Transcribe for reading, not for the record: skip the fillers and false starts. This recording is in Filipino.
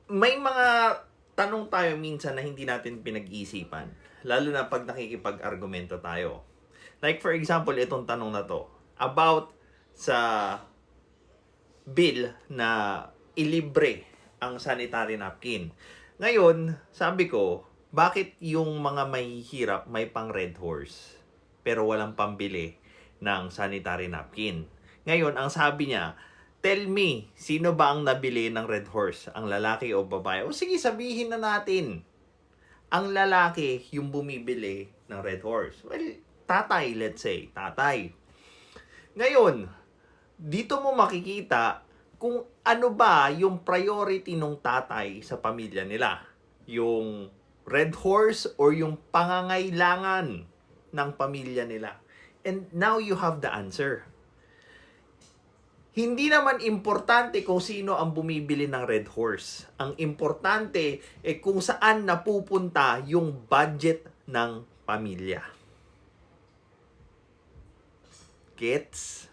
May mga tanong tayo minsan na hindi natin pinag-iisipan. Lalo na pag nakikipag-argumento tayo. Like for example, itong tanong na to. About sa bill na ilibre ang sanitary napkin. Ngayon, sabi ko, bakit yung mga may hirap may pang Red Horse pero walang pambili ng sanitary napkin? Ngayon, ang sabi niya, tell me, sino ba ang nabili ng Red Horse? Ang lalaki o babae? O sige, sabihin na natin. Ang lalaki yung bumibili ng Red Horse. Well, tatay, let's say. Tatay. Ngayon, dito mo makikita kung ano ba yung priority ng tatay sa pamilya nila. Yung Red Horse or yung pangangailangan ng pamilya nila. And now you have the answer. Hindi naman importante kung sino ang bumibili ng Red Horse. Ang importante kung saan napupunta yung budget ng pamilya. Gets?